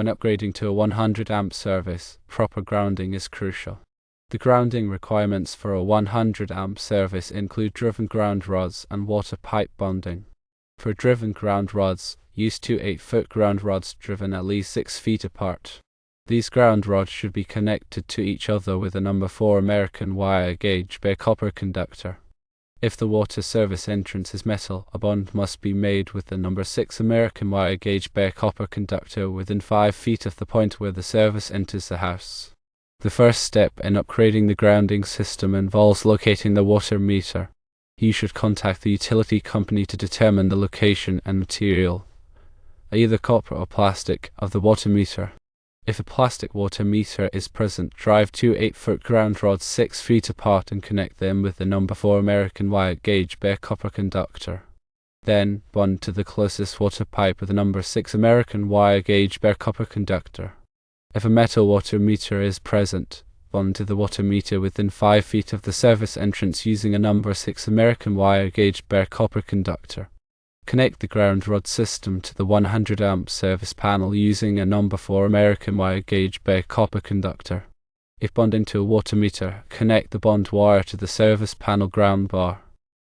When upgrading to a 100 amp service, proper grounding is crucial. The grounding requirements for a 100 amp service include driven ground rods and water pipe bonding. For driven ground rods, use two 8-foot ground rods driven at least 6 feet apart. These ground rods should be connected to each other with a number 4 American wire gauge bare copper conductor. If the water service entrance is metal, a bond must be made with the number 6 American wire gauge bare copper conductor within 5 feet of the point where the service enters the house. The first step in upgrading the grounding system involves locating the water meter. You should contact the utility company to determine the location and material, either copper or plastic, of the water meter. If a plastic water meter is present, drive two 8-foot ground rods 6 feet apart and connect them with the number 4 American wire gauge bare copper conductor. Then, bond to the closest water pipe with the number 6 American wire gauge bare copper conductor. If a metal water meter is present, bond to the water meter within 5 feet of the service entrance using a number 6 American wire gauge bare copper conductor. Connect the ground rod system to the 100 amp service panel using a number 4 American wire gauge bare copper conductor. If bonding to a water meter, connect the bond wire to the service panel ground bar.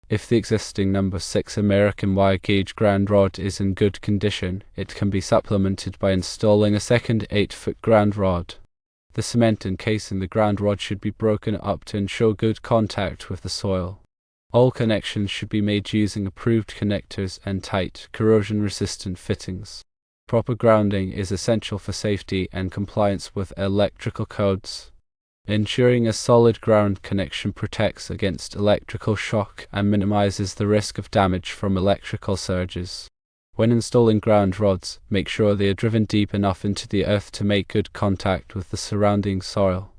If the existing number 6 American wire gauge ground rod is in good condition, it can be supplemented by installing a second 8-foot ground rod. The cement encasing the ground rod should be broken up to ensure good contact with the soil. All connections should be made using approved connectors and tight, corrosion-resistant fittings. Proper grounding is essential for safety and compliance with electrical codes. Ensuring a solid ground connection protects against electrical shock and minimizes the risk of damage from electrical surges. When installing ground rods, make sure they are driven deep enough into the earth to make good contact with the surrounding soil.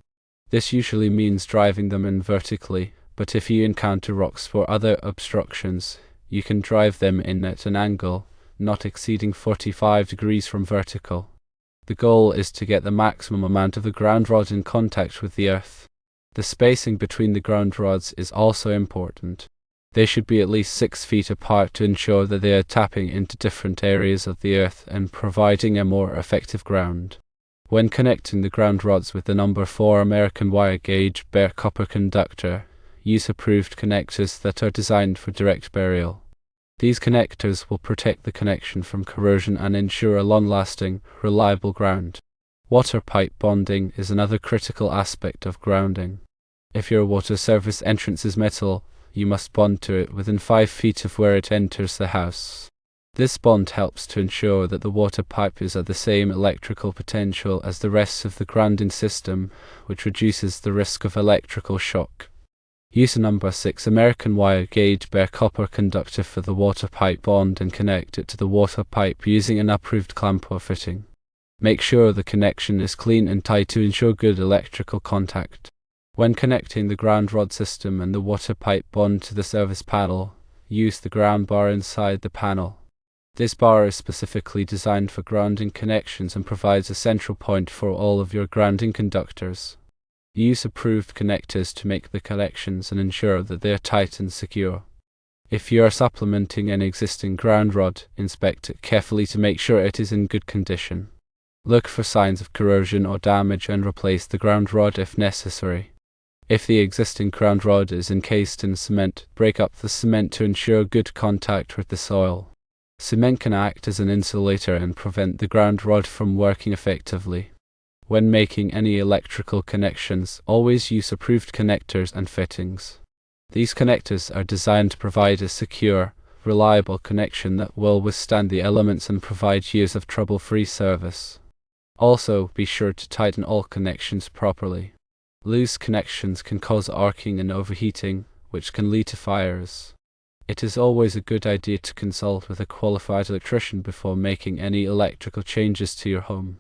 This usually means driving them in vertically, but if you encounter rocks or other obstructions, you can drive them in at an angle, not exceeding 45 degrees from vertical. The goal is to get the maximum amount of the ground rod in contact with the earth. The spacing between the ground rods is also important. They should be at least 6 feet apart to ensure that they are tapping into different areas of the earth and providing a more effective ground. When connecting the ground rods with the number 4 American wire gauge bare copper conductor, use approved connectors that are designed for direct burial. These connectors will protect the connection from corrosion and ensure a long-lasting, reliable ground. Water pipe bonding is another critical aspect of grounding. If your water service entrance is metal, you must bond to it within 5 feet of where it enters the house. This bond helps to ensure that the water pipe is at the same electrical potential as the rest of the grounding system, which reduces the risk of electrical shock. Use a number 6 American wire gauge bare copper conductor for the water pipe bond and connect it to the water pipe using an approved clamp or fitting. Make sure the connection is clean and tight to ensure good electrical contact. When connecting the ground rod system and the water pipe bond to the service panel, use the ground bar inside the panel. This bar is specifically designed for grounding connections and provides a central point for all of your grounding conductors. Use approved connectors to make the connections and ensure that they are tight and secure. If you are supplementing an existing ground rod, inspect it carefully to make sure it is in good condition. Look for signs of corrosion or damage and replace the ground rod if necessary. If the existing ground rod is encased in cement, break up the cement to ensure good contact with the soil. Cement can act as an insulator and prevent the ground rod from working effectively. When making any electrical connections, always use approved connectors and fittings. These connectors are designed to provide a secure, reliable connection that will withstand the elements and provide years of trouble-free service. Also, be sure to tighten all connections properly. Loose connections can cause arcing and overheating, which can lead to fires. It is always a good idea to consult with a qualified electrician before making any electrical changes to your home.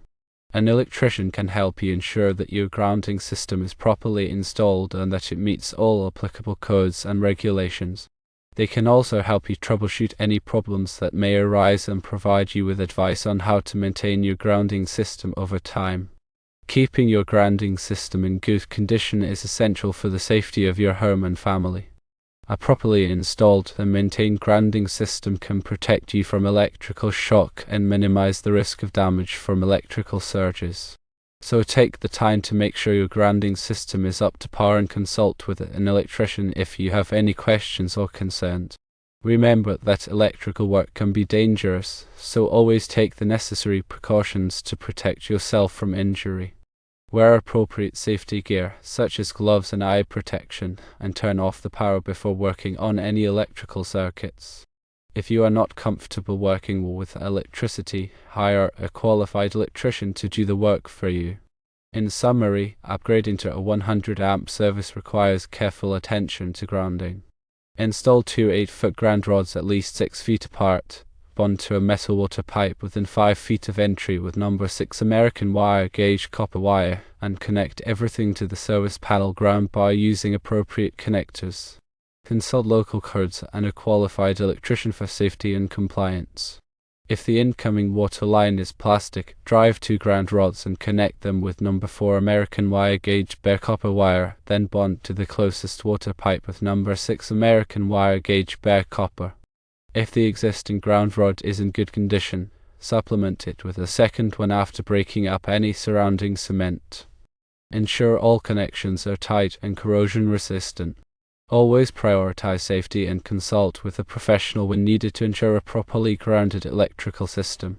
An electrician can help you ensure that your grounding system is properly installed and that it meets all applicable codes and regulations. They can also help you troubleshoot any problems that may arise and provide you with advice on how to maintain your grounding system over time. Keeping your grounding system in good condition is essential for the safety of your home and family. A properly installed and maintained grounding system can protect you from electrical shock and minimize the risk of damage from electrical surges. So take the time to make sure your grounding system is up to par and consult with an electrician if you have any questions or concerns. Remember that electrical work can be dangerous, so always take the necessary precautions to protect yourself from injury. Wear appropriate safety gear, such as gloves and eye protection, and turn off the power before working on any electrical circuits. If you are not comfortable working with electricity, hire a qualified electrician to do the work for you. In summary, upgrading to a 100 amp service requires careful attention to grounding. Install two 8-foot ground rods at least 6 feet apart. Bond to a metal water pipe within 5 feet of entry with number 6 American wire gauge copper wire, and connect everything to the service panel ground by using appropriate connectors. Consult local codes and a qualified electrician for safety and compliance. If the incoming water line is plastic, drive 2 ground rods and connect them with number 4 American wire gauge bare copper wire, then bond to the closest water pipe with number 6 American wire gauge bare copper. If the existing ground rod is in good condition, supplement it with a second one after breaking up any surrounding cement. Ensure all connections are tight and corrosion resistant. Always prioritize safety and consult with a professional when needed to ensure a properly grounded electrical system.